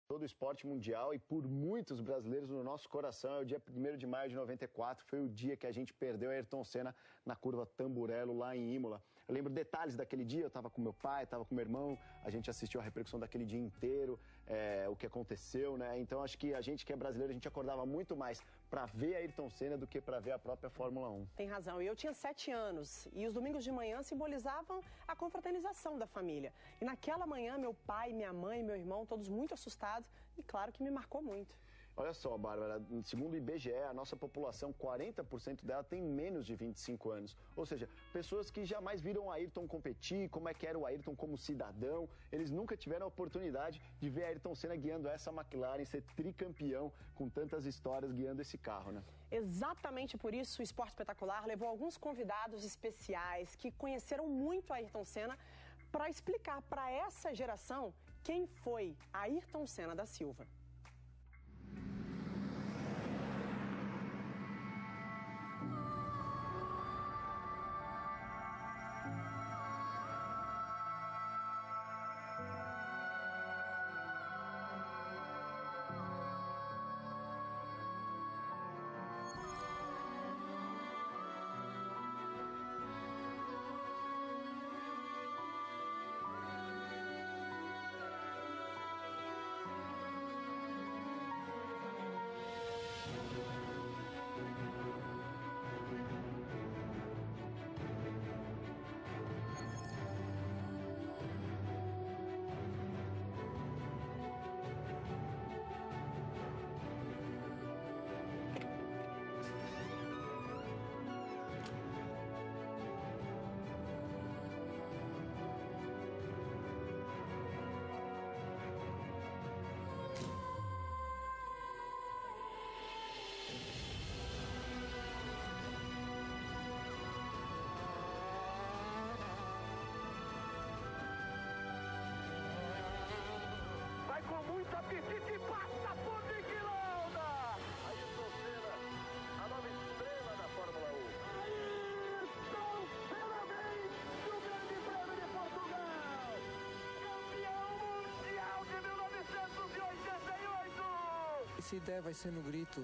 todo o esporte mundial e por muitos brasileiros no nosso coração. É o dia 1º de maio de 94, foi o dia que a gente perdeu Ayrton Senna na curva Tamburello, lá em Imola. Eu lembro detalhes daquele dia, eu estava com meu pai, estava com meu irmão, a gente assistiu a repercussão daquele dia inteiro, o que aconteceu, né? Então acho que a gente que é brasileiro, a gente acordava muito mais para ver Ayrton Senna do que para ver a própria Fórmula 1. Tem razão, e eu tinha 7 anos, e os domingos de manhã simbolizavam a confraternização da família. E naquela manhã, meu pai, minha mãe, meu irmão, todos muito assustados, e claro que me marcou muito. Olha só, Bárbara, segundo o IBGE, a nossa população, 40% dela tem menos de 25 anos. Ou seja, pessoas que jamais viram o Ayrton competir, como é que era o Ayrton como cidadão. Eles nunca tiveram a oportunidade de ver Ayrton Senna guiando essa McLaren, ser tricampeão com tantas histórias guiando esse carro, né? Exatamente por isso o Esporte Espetacular levou alguns convidados especiais que conheceram muito Ayrton Senna para explicar para essa geração quem foi Ayrton Senna da Silva. Essa ideia vai ser no grito.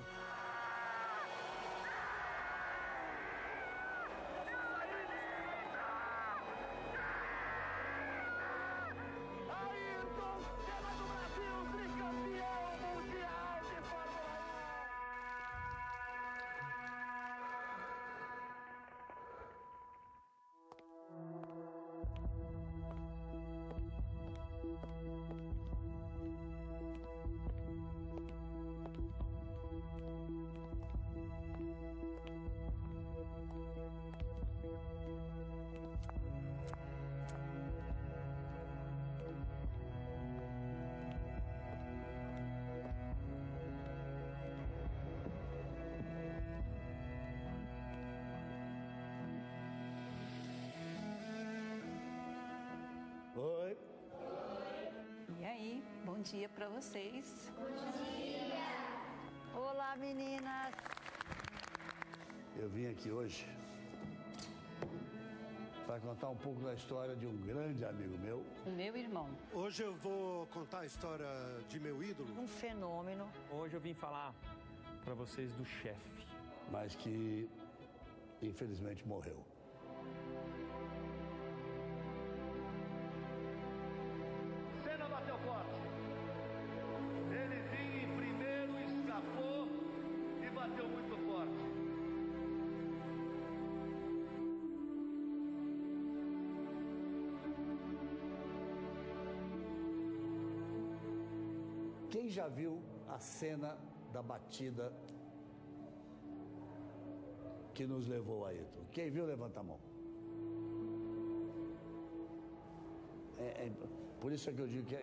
Oi. E aí, bom dia para vocês. Bom dia. Olá, meninas. Eu vim aqui hoje para contar um pouco da história de um grande amigo meu. O meu irmão. Hoje eu vou contar a história de meu ídolo. Um fenômeno. Hoje eu vim falar para vocês do chefe. Mas que, infelizmente, morreu. Senna bateu forte. Ele vinha em primeiro, escapou e bateu muito forte. Quem já viu a cena da batida que nos levou a Ayrton? Quem viu, levanta a mão. Por isso é que eu digo que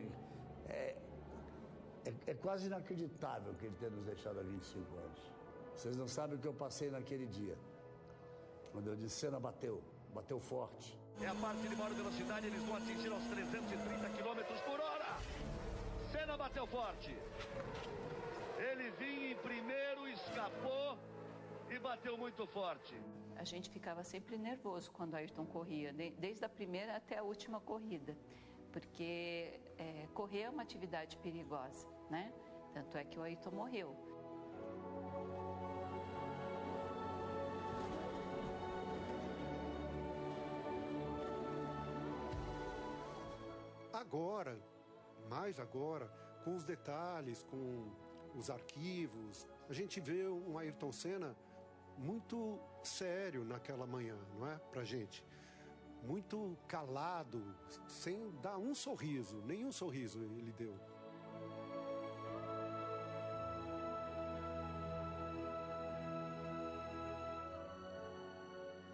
é quase inacreditável que ele tenha nos deixado há 25 anos. Vocês não sabem o que eu passei naquele dia. Quando eu disse, Senna bateu forte. É a parte de maior velocidade, eles vão atingir aos 330 km por hora. Senna bateu forte. Ele vinha em primeiro, escapou e bateu muito forte. A gente ficava sempre nervoso quando Ayrton corria, desde a primeira até a última corrida, porque correr é uma atividade perigosa. né? Tanto é que o Ayrton morreu. Agora, mais agora, com os detalhes, com os arquivos, a gente vê um Ayrton Senna muito sério naquela manhã, não é? Pra gente. Muito calado, sem dar um sorriso, nenhum sorriso ele deu.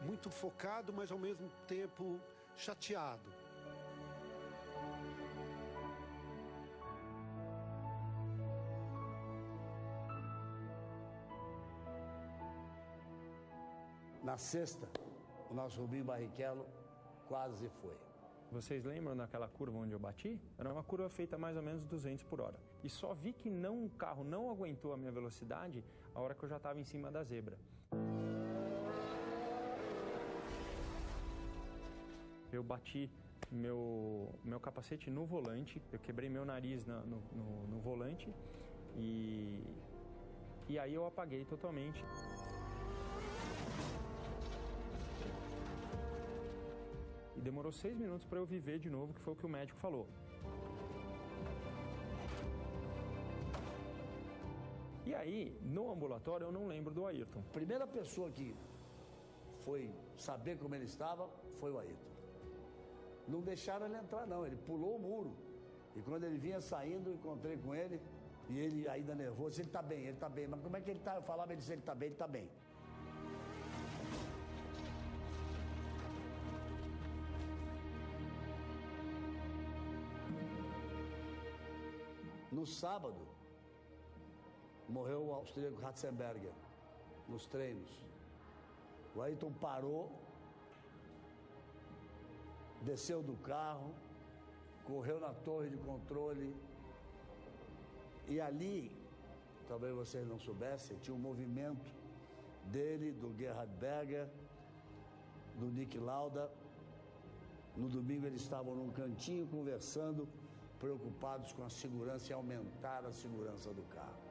Muito focado, mas ao mesmo tempo chateado. Na sexta, o nosso Rubinho Barrichello quase foi. Vocês lembram daquela curva onde eu bati? Era uma curva feita mais ou menos 200 por hora. E só vi que o carro não aguentou a minha velocidade a hora que eu já estava em cima da zebra. Eu bati meu capacete no volante, eu quebrei meu nariz no volante e aí eu apaguei totalmente. E demorou 6 minutos para eu viver de novo, que foi o que o médico falou. E aí, no ambulatório, eu não lembro do Ayrton. A primeira pessoa que foi saber como ele estava foi o Ayrton. Não deixaram ele entrar, não. Ele pulou o muro. E quando ele vinha saindo, eu encontrei com ele. E ele ainda nervoso, ele tá bem, ele tá bem. Mas como é que ele tá? Eu falava, ele disse, ele tá bem, ele tá bem. No sábado, morreu o austríaco Ratzenberger, nos treinos. O Ayrton parou, desceu do carro, correu na torre de controle e ali, talvez vocês não soubessem, tinha um movimento dele, do Gerhard Berger, do Nick Lauda. No domingo eles estavam num cantinho conversando, preocupados com a segurança e aumentar a segurança do carro.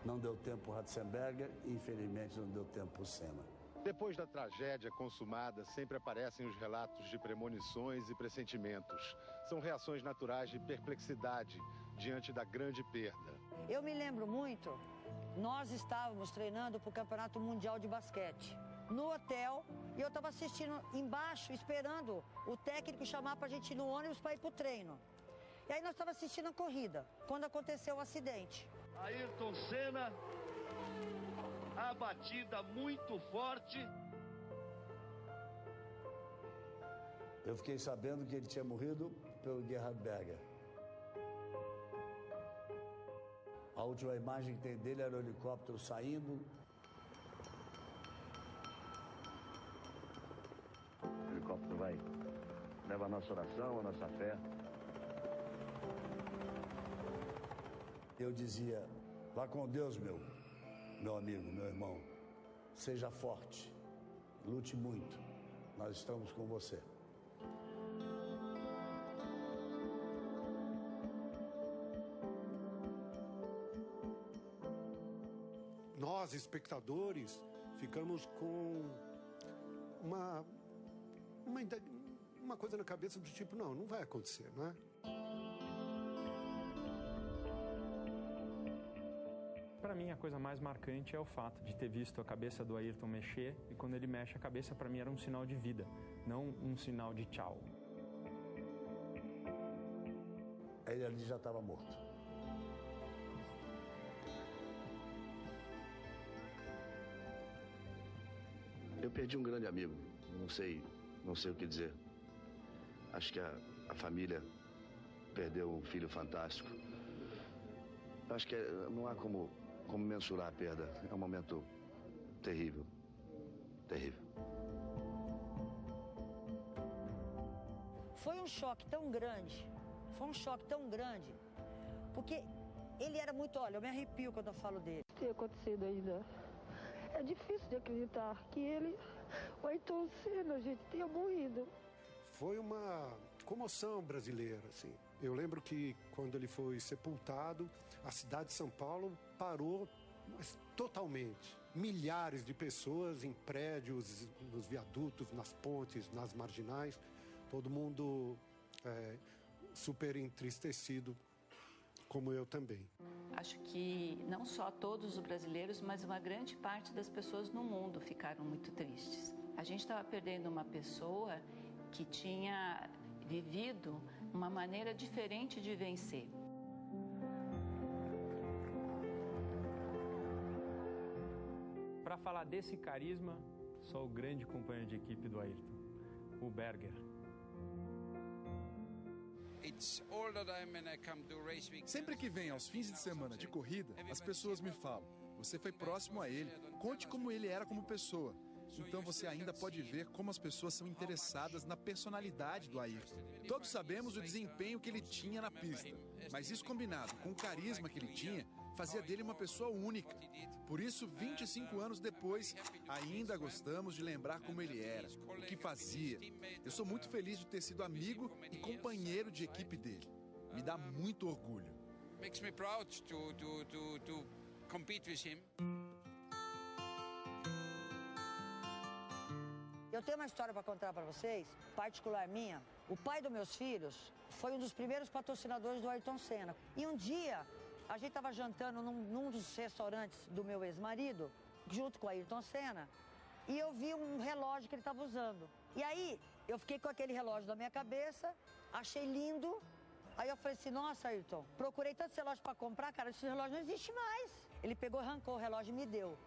Não deu tempo para o Ratzenberger e, infelizmente, não deu tempo para o Senna. Depois da tragédia consumada, sempre aparecem os relatos de premonições e pressentimentos. São reações naturais de perplexidade diante da grande perda. Eu me lembro muito, nós estávamos treinando para o Campeonato Mundial de Basquete. No hotel, e eu estava assistindo embaixo, esperando o técnico chamar para a gente ir no ônibus para ir para o treino. E aí nós estávamos assistindo a corrida, quando aconteceu o acidente. Ayrton Senna, a batida muito forte. Eu fiquei sabendo que ele tinha morrido pelo Gerhard Berger. A última imagem que tem dele era o helicóptero saindo. O helicóptero leva a nossa oração, a nossa fé. Eu dizia, vá com Deus, meu amigo, meu irmão. Seja forte, lute muito, nós estamos com você. Nós, espectadores, ficamos com uma coisa na cabeça do tipo, não vai acontecer, não é? Para mim, a coisa mais marcante é o fato de ter visto a cabeça do Ayrton mexer, e quando ele mexe a cabeça, para mim era um sinal de vida, não um sinal de tchau. Ele ali já estava morto. Eu perdi um grande amigo, não sei o que dizer. Acho que a família perdeu um filho fantástico. Acho que não há como mensurar a perda. É um momento terrível, terrível. Foi um choque tão grande, porque ele era muito, olha, eu me arrepio quando eu falo dele. Tem acontecido ainda. É difícil de acreditar que ele, o Ayrton Senna, gente, tenha morrido. foi uma comoção brasileira, assim. Eu lembro que quando ele foi sepultado, a cidade de São Paulo parou, mas totalmente. Milhares de pessoas em prédios, nos viadutos, nas pontes, nas marginais, todo mundo super entristecido, como eu também. Acho que não só todos os brasileiros, mas uma grande parte das pessoas no mundo ficaram muito tristes. A gente estava perdendo uma pessoa que tinha vivido uma maneira diferente de vencer. Para falar desse carisma, só o grande companheiro de equipe do Ayrton, o Berger. Sempre que venho aos fins de semana de corrida, as pessoas me falam: você foi próximo a ele, conte como ele era como pessoa. Então você ainda pode ver como as pessoas são interessadas na personalidade do Ayrton. Todos sabemos o desempenho que ele tinha na pista, mas isso combinado com o carisma que ele tinha, fazia dele uma pessoa única. Por isso, 25 anos depois, ainda gostamos de lembrar como ele era, o que fazia. Eu sou muito feliz de ter sido amigo e companheiro de equipe dele. Me dá muito orgulho. Makes me proud to compete with him. Eu tenho uma história para contar para vocês, particular minha. O pai dos meus filhos foi um dos primeiros patrocinadores do Ayrton Senna. E um dia, a gente estava jantando num dos restaurantes do meu ex-marido, junto com o Ayrton Senna, e eu vi um relógio que ele estava usando. E aí, eu fiquei com aquele relógio na minha cabeça, achei lindo. Aí eu falei assim: nossa, Ayrton, procurei tanto relógio para comprar, cara, esse relógio não existe mais. Ele pegou, arrancou o relógio e me deu.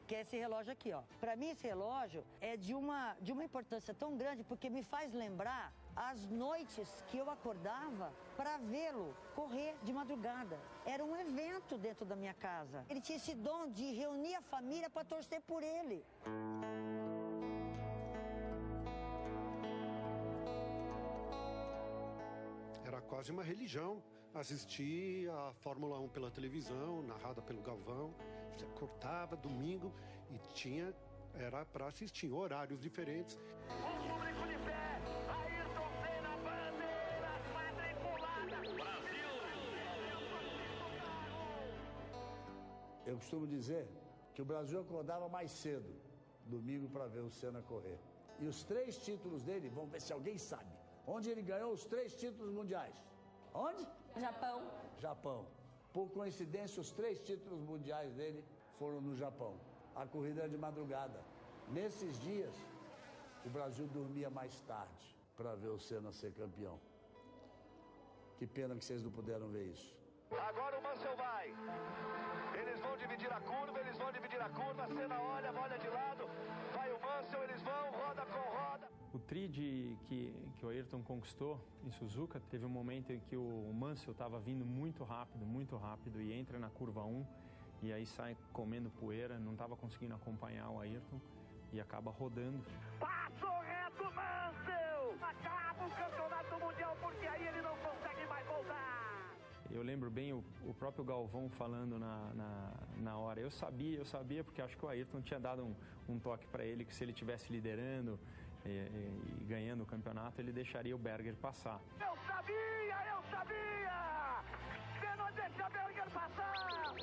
Que é esse relógio aqui, ó. Para mim, esse relógio é de uma importância tão grande, porque me faz lembrar as noites que eu acordava para vê-lo correr de madrugada. Era um evento dentro da minha casa. Ele tinha esse dom de reunir a família para torcer por ele. Era quase uma religião assistir a Fórmula 1 pela televisão, narrada pelo Galvão. Você acordava domingo e era para assistir em horários diferentes. O público de pé, Ayrton Senna, bandeira quadriculada, Brasil! Eu costumo dizer que o Brasil acordava mais cedo, domingo, para ver o Senna correr. E os 3 títulos dele, vamos ver se alguém sabe, onde ele ganhou os 3 títulos mundiais. Onde? Japão. Japão. Por coincidência, os 3 títulos mundiais dele foram no Japão. A corrida era de madrugada. Nesses dias, o Brasil dormia mais tarde para ver o Senna ser campeão. Que pena que vocês não puderam ver isso. Agora o Mansell vai. Eles vão dividir a curva, Senna olha de lado, vai o Mansell, eles vão, roda com roda. O tri que o Ayrton conquistou em Suzuka, teve um momento em que o Mansell estava vindo muito rápido e entra na curva 1 e aí sai comendo poeira, não estava conseguindo acompanhar o Ayrton e acaba rodando. Passou reto, Mansell! Acaba o campeonato mundial porque aí ele não consegue mais voltar. Eu lembro bem o próprio Galvão falando na hora. Eu sabia porque acho que o Ayrton tinha dado um toque para ele que se ele estivesse liderando e ganhando o campeonato, ele deixaria o Berger passar. Eu sabia! Você não deixa Berger passar!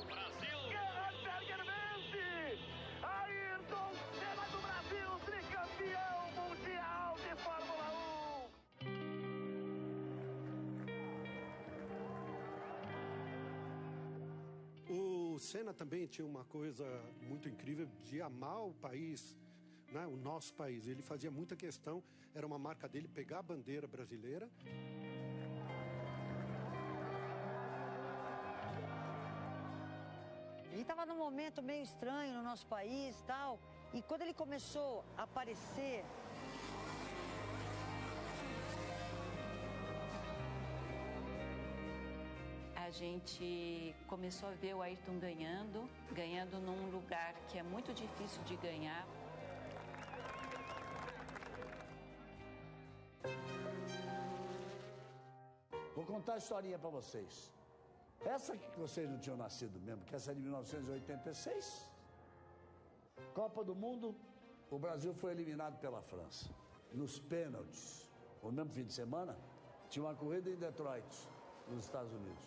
Brasil! Gerhard Berger vence! Ayrton Senna do Brasil, tricampeão mundial de Fórmula 1. O Senna também tinha uma coisa muito incrível de amar o país, né? O nosso país. Ele fazia muita questão, era uma marca dele pegar a bandeira brasileira. Ele estava num momento meio estranho no nosso país e tal. E quando ele começou a aparecer, a gente começou a ver o Ayrton ganhando num lugar que é muito difícil de ganhar. Vou contar a historinha para vocês. Essa que vocês não tinham nascido mesmo, que essa é de 1986. Copa do Mundo, o Brasil foi eliminado pela França. Nos pênaltis, no mesmo fim de semana, tinha uma corrida em Detroit, nos Estados Unidos.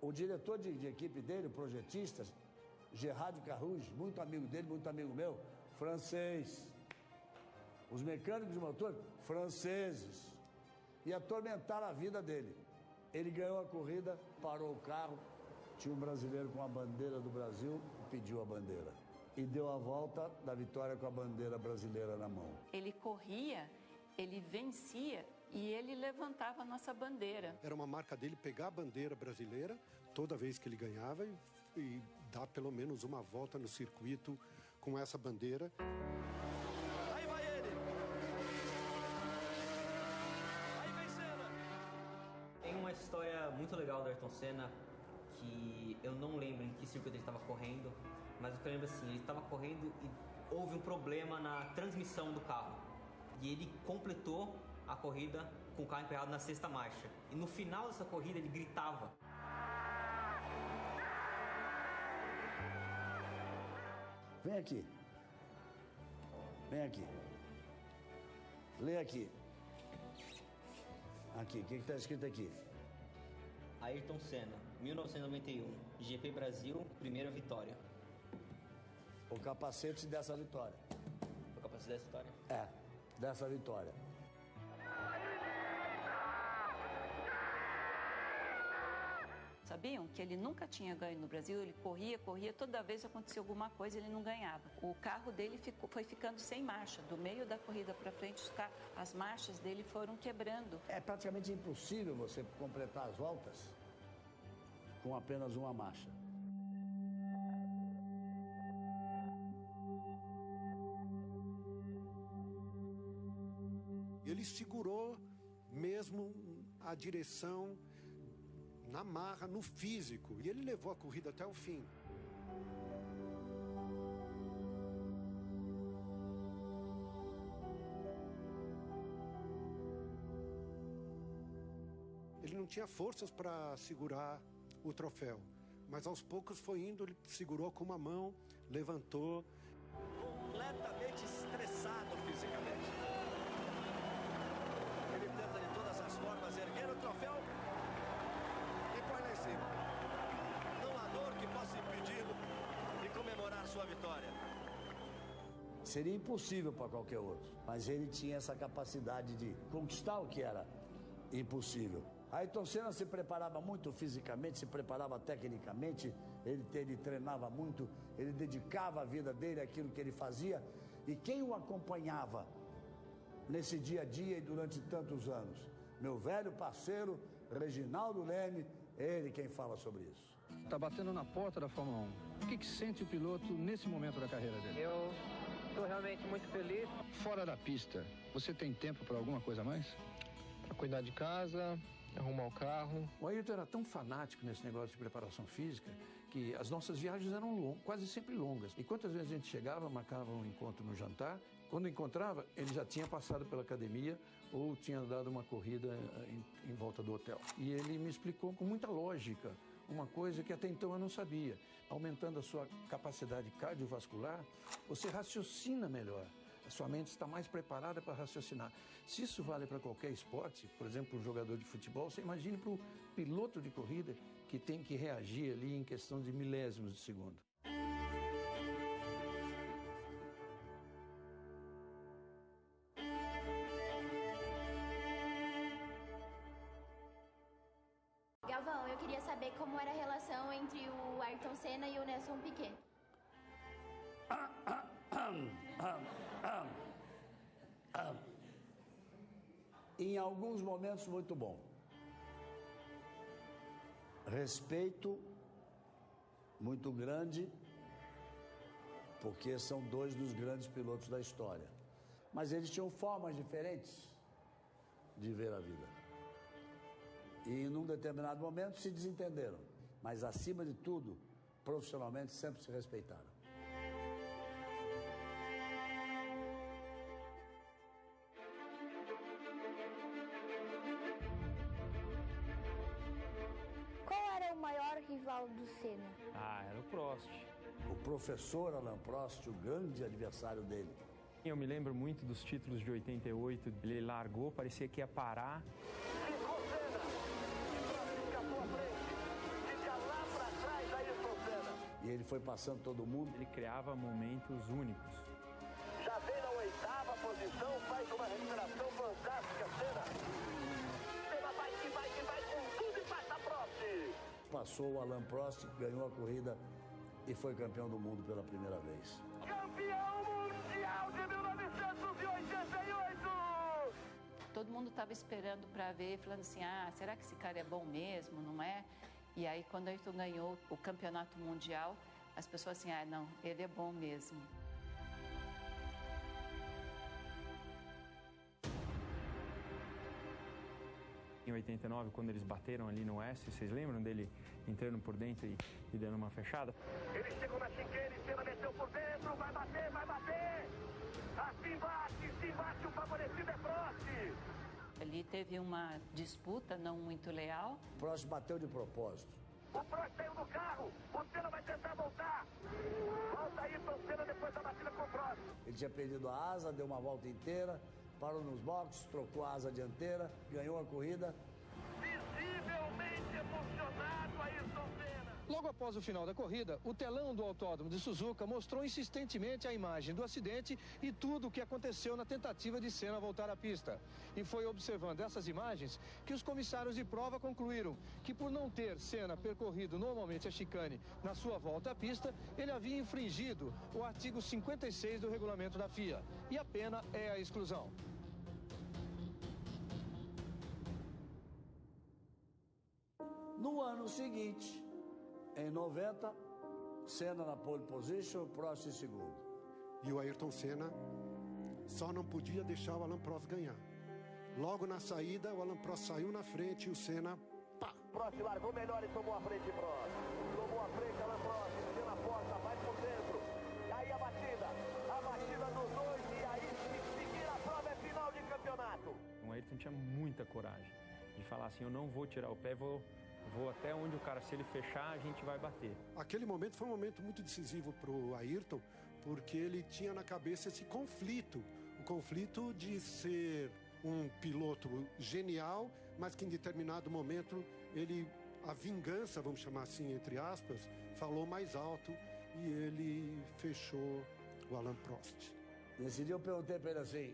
O diretor de equipe dele, o projetista, Gerard Carouge, muito amigo dele, muito amigo meu, francês. Os mecânicos de motor, franceses. E atormentaram a vida dele. Ele ganhou a corrida, parou o carro, tinha um brasileiro com a bandeira do Brasil e pediu a bandeira. E deu a volta da vitória com a bandeira brasileira na mão. Ele corria, ele vencia e ele levantava a nossa bandeira. Era uma marca dele pegar a bandeira brasileira toda vez que ele ganhava e dar pelo menos uma volta no circuito com essa bandeira. Aí vai ele! Aí vem Senna! Tem uma história muito legal do Ayrton Senna que eu não lembro em que circuito ele estava correndo, mas o que eu lembro assim, ele estava correndo e houve um problema na transmissão do carro. E ele completou a corrida com o carro emperrado na 6ª marcha. E no final dessa corrida ele gritava. Vem aqui. Vem aqui. Lê aqui. Aqui, o que está escrito aqui? Ayrton Senna, 1991, GP Brasil, primeira vitória. O capacete dessa vitória. O capacete dessa vitória? É, dessa vitória. Sabiam que ele nunca tinha ganho no Brasil? Ele corria, toda vez acontecia alguma coisa, ele não ganhava. O carro dele foi ficando sem marcha. Do meio da corrida para frente, as marchas dele foram quebrando. É praticamente impossível você completar as voltas com apenas uma marcha. Ele segurou mesmo a direção na marra, no físico, e ele levou a corrida até o fim. Ele não tinha forças para segurar o troféu, mas aos poucos foi indo, ele segurou com uma mão, levantou. Completamente estressado fisicamente. Ele tenta de todas as formas erguer o troféu e põe lá em cima. Não há dor que possa impedi-lo de comemorar sua vitória. Seria impossível para qualquer outro, mas ele tinha essa capacidade de conquistar o que era impossível. Ayrton Senna se preparava muito fisicamente, se preparava tecnicamente, ele treinava muito, ele dedicava a vida dele àquilo que ele fazia. E quem o acompanhava nesse dia a dia e durante tantos anos? Meu velho parceiro, Reginaldo Leme, ele quem fala sobre isso. Está batendo na porta da Fórmula 1. O que sente o piloto nesse momento da carreira dele? Eu estou realmente muito feliz. Fora da pista, você tem tempo para alguma coisa a mais? Para cuidar de casa, arrumar o carro. O Ayrton era tão fanático nesse negócio de preparação física que as nossas viagens eram quase sempre longas. E quantas vezes a gente chegava, marcava um encontro no jantar, quando encontrava, ele já tinha passado pela academia ou tinha dado uma corrida em volta do hotel. E ele me explicou com muita lógica uma coisa que até então eu não sabia. Aumentando a sua capacidade cardiovascular, você raciocina melhor. A sua mente está mais preparada para raciocinar. Se isso vale para qualquer esporte, por exemplo, um jogador de futebol, você imagine para o piloto de corrida que tem que reagir ali em questão de milésimos de segundo. Galvão, eu queria saber como era a relação entre o Ayrton Senna e o Nelson Piquet. Em alguns momentos muito bom. Respeito muito grande, porque são dois dos grandes pilotos da história. Mas eles tinham formas diferentes de ver a vida. E num determinado momento se desentenderam. Mas acima de tudo, profissionalmente sempre se respeitaram. Qual era o maior rival do Senna? Ah, era o Prost. O professor Alain Prost, o grande adversário dele. Eu me lembro muito dos títulos de 88, ele largou, parecia que ia parar. E ele foi passando todo mundo. Ele criava momentos únicos. Já vem na 8ª posição, faz uma recuperação fantástica, Senna. Senna vai com tudo e passa Prost. Passou o Alain Prost, ganhou a corrida e foi campeão do mundo pela primeira vez. Campeão mundial de 1988! Todo mundo estava esperando para ver, falando assim, será que esse cara é bom mesmo, não é? E aí, quando Ayrton ganhou o campeonato mundial, as pessoas assim, não, ele é bom mesmo. Em 89, quando eles bateram ali no S, vocês lembram dele entrando por dentro e dando uma fechada? Ele chegou na chicane, Senna meteu por dentro, vai bater! Assim bate, o favorecido é Prost! Ali teve uma disputa não muito leal. O Prost bateu de propósito. O Prost saiu do carro, o Senna vai tentar voltar. Volta aí pro Senna depois da batida com o Prost. Ele tinha perdido a asa, deu uma volta inteira, parou nos boxes, trocou a asa dianteira, ganhou a corrida. Visivelmente emocionado Ayrton Senna. Logo após o final da corrida, o telão do Autódromo de Suzuka mostrou insistentemente a imagem do acidente e tudo o que aconteceu na tentativa de Senna voltar à pista. E foi observando essas imagens que os comissários de prova concluíram que, por não ter Senna percorrido normalmente a chicane na sua volta à pista, ele havia infringido o artigo 56 do regulamento da FIA. E a pena é a exclusão. No ano seguinte, em 90, Senna na pole position, Prost em segundo. E o Ayrton Senna só não podia deixar o Alain Prost ganhar. Logo na saída, o Alain Prost saiu na frente e o Senna, pá! Prost largou melhor e tomou a frente, Prost. Tomou a frente, Alain Prost, Senna porta, vai por dentro. E aí a batida dos dois, e aí se seguir a prova é final de campeonato. O Ayrton tinha muita coragem de falar assim, eu não vou tirar o pé, vou até onde o cara, se ele fechar, a gente vai bater. Aquele momento foi um momento muito decisivo para o Ayrton, porque ele tinha na cabeça esse conflito. O conflito de ser um piloto genial, mas que em determinado momento a vingança, vamos chamar assim, entre aspas, falou mais alto e ele fechou o Alain Prost. Nesse dia eu perguntei para ele assim,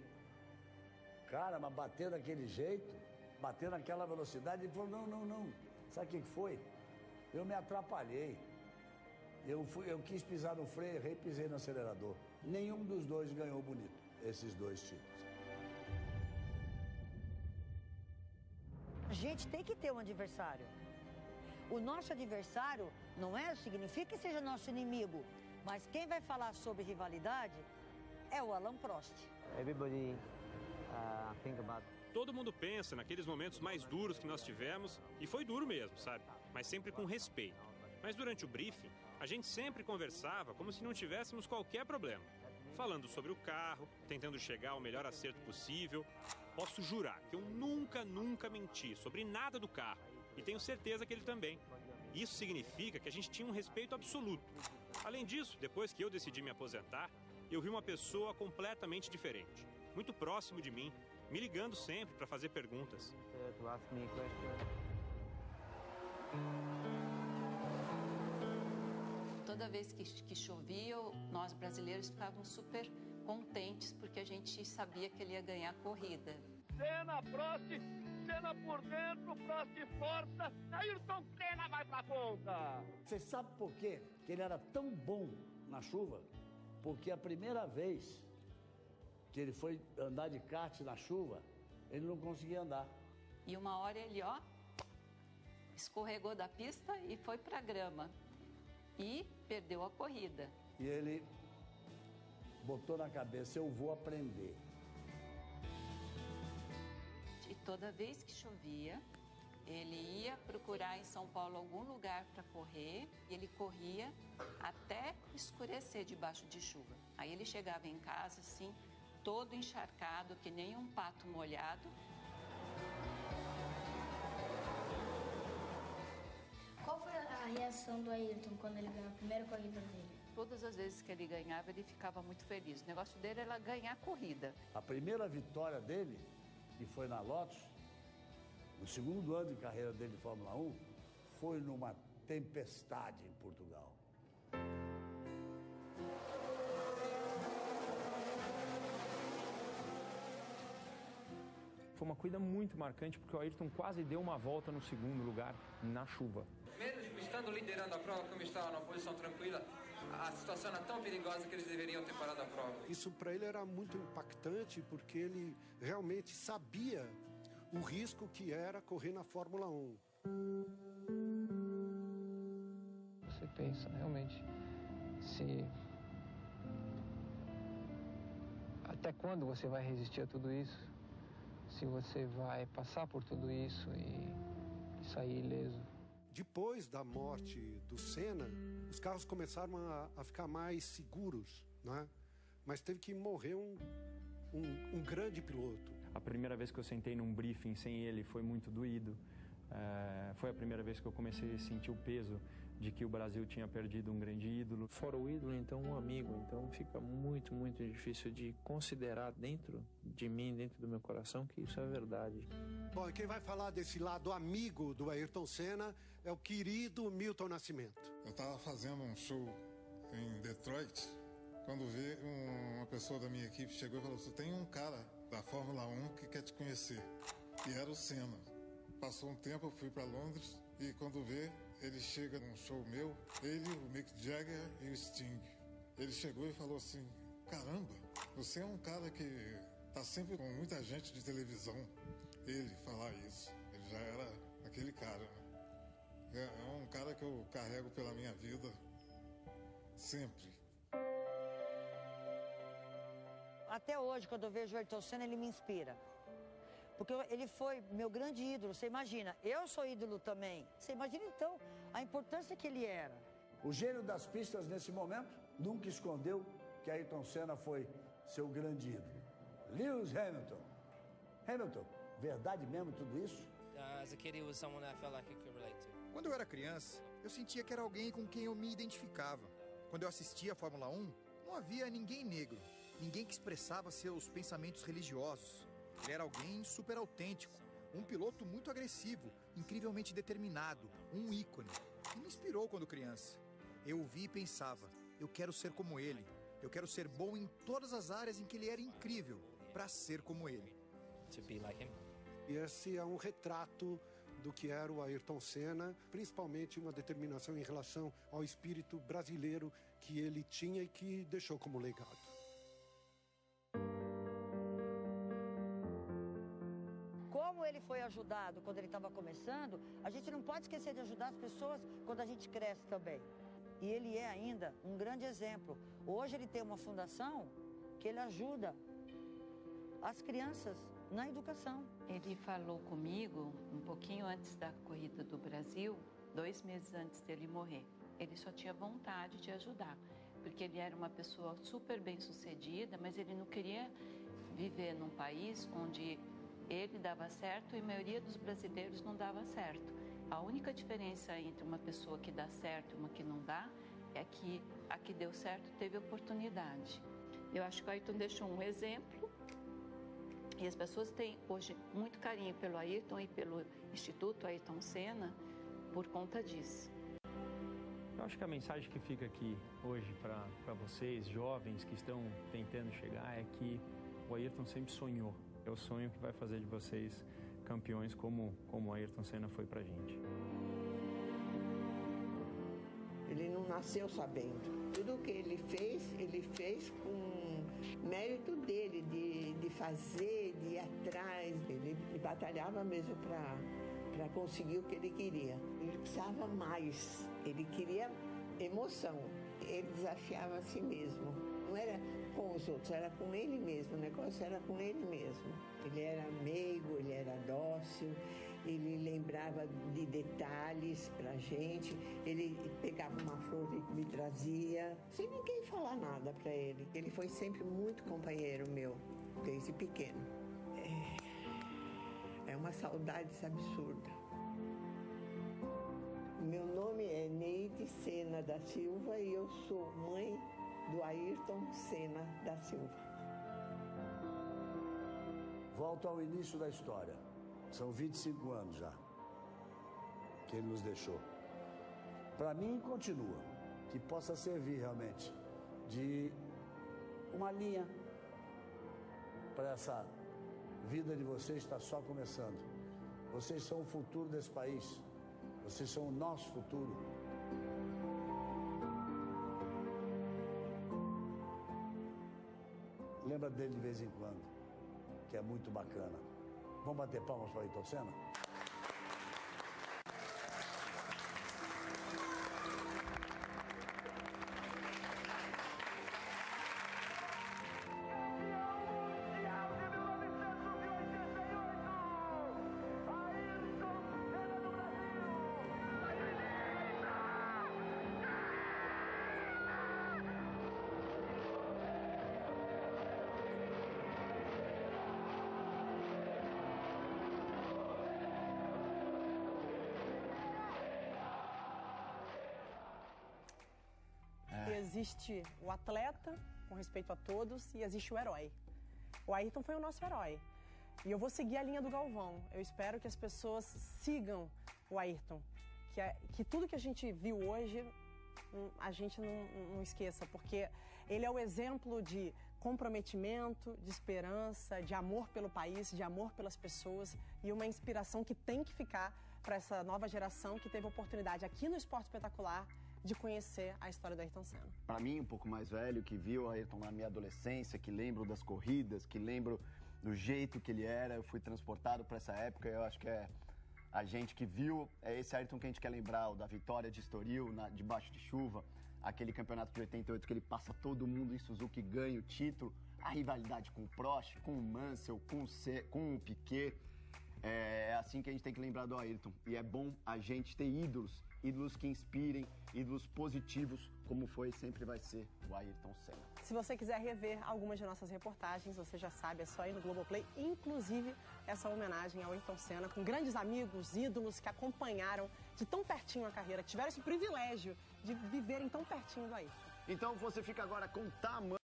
cara, mas bater daquele jeito, bater naquela velocidade, ele falou, não. Sabe o que foi? Eu me atrapalhei. Eu quis pisar no freio, errei, pisei no acelerador. Nenhum dos dois ganhou bonito, esses dois títulos. A gente tem que ter um adversário. O nosso adversário significa que seja nosso inimigo, mas quem vai falar sobre rivalidade é o Alain Prost. Everybody think about. Todo mundo pensa naqueles momentos mais duros que nós tivemos, e foi duro mesmo, sabe? Mas sempre com respeito. Mas durante o briefing, a gente sempre conversava como se não tivéssemos qualquer problema. Falando sobre o carro, tentando chegar ao melhor acerto possível. Posso jurar que eu nunca menti sobre nada do carro. E tenho certeza que ele também. Isso significa que a gente tinha um respeito absoluto. Além disso, depois que eu decidi me aposentar, eu vi uma pessoa completamente diferente. Muito próximo de mim, me ligando sempre para fazer perguntas. Toda vez que chovia, nós brasileiros ficávamos super contentes porque a gente sabia que ele ia ganhar a corrida. Senna, Prost, Senna por dentro, Prost força, Ayrton Senna vai pra ponta. Você sabe por quê que ele era tão bom na chuva? Porque a primeira vez que ele foi andar de kart na chuva, ele não conseguia andar. E uma hora ele, escorregou da pista e foi pra grama. E perdeu a corrida. E ele botou na cabeça, eu vou aprender. E toda vez que chovia, ele ia procurar em São Paulo algum lugar para correr, e ele corria até escurecer debaixo de chuva. Aí ele chegava em casa, assim, todo encharcado, que nem um pato molhado. Qual foi a reação do Ayrton quando ele ganhou a primeira corrida dele? Todas as vezes que ele ganhava, ele ficava muito feliz. O negócio dele era ganhar corrida. A primeira vitória dele, que foi na Lotus, no segundo ano de carreira dele de Fórmula 1, foi numa tempestade em Portugal. Foi uma corrida muito marcante, porque o Ayrton quase deu uma volta no segundo lugar na chuva. Mesmo estando liderando a prova, como estava numa posição tranquila, a situação era tão perigosa que eles deveriam ter parado a prova. Isso para ele era muito impactante, porque ele realmente sabia o risco que era correr na Fórmula 1. Você pensa, realmente, até quando você vai resistir a tudo isso? Se você vai passar por tudo isso e sair ileso. Depois da morte do Senna, os carros começaram a ficar mais seguros, né? Mas teve que morrer um grande piloto. A primeira vez que eu sentei num briefing sem ele foi muito doído. Foi a primeira vez que eu comecei a sentir o peso de que o Brasil tinha perdido um grande ídolo. Fora o ídolo, então, um amigo. Então, fica muito, muito difícil de considerar dentro de mim, dentro do meu coração, que isso é verdade. Bom, e quem vai falar desse lado amigo do Ayrton Senna é o querido Milton Nascimento. Eu estava fazendo um show em Detroit, quando vi uma pessoa da minha equipe chegou e falou assim: tem um cara da Fórmula 1 que quer te conhecer. E era o Senna. Passou um tempo, eu fui para Londres e quando vê, ele chega num show meu, ele, o Mick Jagger e o Sting. Ele chegou e falou assim: caramba, você é um cara que tá sempre com muita gente de televisão. Ele falar isso, ele já era aquele cara, né? É um cara que eu carrego pela minha vida sempre. Até hoje, quando eu vejo o Ayrton Senna, ele me inspira. Porque ele foi meu grande ídolo, você imagina. Eu sou ídolo também. Você imagina, então, a importância que ele era. O gênio das pistas, nesse momento, nunca escondeu que Ayrton Senna foi seu grande ídolo. Lewis Hamilton. Hamilton, verdade mesmo tudo isso? Quando eu era criança, eu sentia que era alguém com quem eu me identificava. Quando eu assistia a Fórmula 1, não havia ninguém negro, ninguém que expressava seus pensamentos religiosos. Ele era alguém super autêntico, um piloto muito agressivo, incrivelmente determinado, um ícone. E me inspirou quando criança. Eu o vi e pensava, eu quero ser como ele. Eu quero ser bom em todas as áreas em que ele era incrível, para ser como ele. E esse é um retrato do que era o Ayrton Senna, principalmente uma determinação em relação ao espírito brasileiro que ele tinha e que deixou como legado. Como ele foi ajudado quando ele estava começando, a gente não pode esquecer de ajudar as pessoas quando a gente cresce também. E ele é ainda um grande exemplo. Hoje ele tem uma fundação que ele ajuda as crianças na educação. Ele falou comigo um pouquinho antes da corrida do Brasil, 2 meses antes dele morrer. Ele só tinha vontade de ajudar, porque ele era uma pessoa super bem-sucedida, mas ele não queria viver num país onde ele dava certo e a maioria dos brasileiros não dava certo. A única diferença entre uma pessoa que dá certo e uma que não dá é que a que deu certo teve oportunidade. Eu acho que o Ayrton deixou um exemplo e as pessoas têm hoje muito carinho pelo Ayrton e pelo Instituto Ayrton Senna por conta disso. Eu acho que a mensagem que fica aqui hoje para vocês, jovens que estão tentando chegar, é que o Ayrton sempre sonhou. É o sonho que vai fazer de vocês campeões como o Ayrton Senna foi pra gente. Ele não nasceu sabendo. Tudo que ele fez com mérito dele, de fazer, de ir atrás. Ele batalhava mesmo para conseguir o que ele queria. Ele precisava mais, ele queria emoção. Ele desafiava a si mesmo. Não era com os outros, era com ele mesmo, o negócio era com ele mesmo. Ele era meigo, ele era dócil, ele lembrava de detalhes pra gente, ele pegava uma flor e me trazia, sem ninguém falar nada pra ele. Ele foi sempre muito companheiro meu, desde pequeno. É uma saudade absurda. Meu nome é Neide Senna da Silva e eu sou mãe do Ayrton Senna da Silva. Volto ao início da história. São 25 anos já que ele nos deixou. Para mim, continua. Que possa servir realmente de uma linha para essa vida de vocês está só começando. Vocês são o futuro desse país. Vocês são o nosso futuro. Lembra dele de vez em quando, que é muito bacana. Vamos bater palmas para o Ayrton Senna? Existe o atleta, com respeito a todos, e existe o herói. O Ayrton foi o nosso herói. E eu vou seguir a linha do Galvão. Eu espero que as pessoas sigam o Ayrton. Que tudo que a gente viu hoje, a gente não esqueça, porque ele é o exemplo de comprometimento, de esperança, de amor pelo país, de amor pelas pessoas e uma inspiração que tem que ficar para essa nova geração que teve a oportunidade aqui no Esporte Espetacular de conhecer a história do Ayrton Senna. Para mim, um pouco mais velho, que viu o Ayrton na minha adolescência, que lembro das corridas, que lembro do jeito que ele era, eu fui transportado para essa época, eu acho que é a gente que viu, é esse Ayrton que a gente quer lembrar, o da vitória de Estoril, debaixo de chuva, aquele campeonato de 88 que ele passa todo mundo em Suzuka e ganha o título, a rivalidade com o Prost, com o Mansell, com o Piquet. É assim que a gente tem que lembrar do Ayrton. E é bom a gente ter ídolos que inspirem, ídolos positivos, como foi e sempre vai ser o Ayrton Senna. Se você quiser rever algumas de nossas reportagens, você já sabe, é só ir no Globoplay, inclusive essa homenagem ao Ayrton Senna, com grandes amigos, ídolos que acompanharam de tão pertinho a carreira, que tiveram esse privilégio de viverem tão pertinho do Ayrton. Então você fica agora com tamanho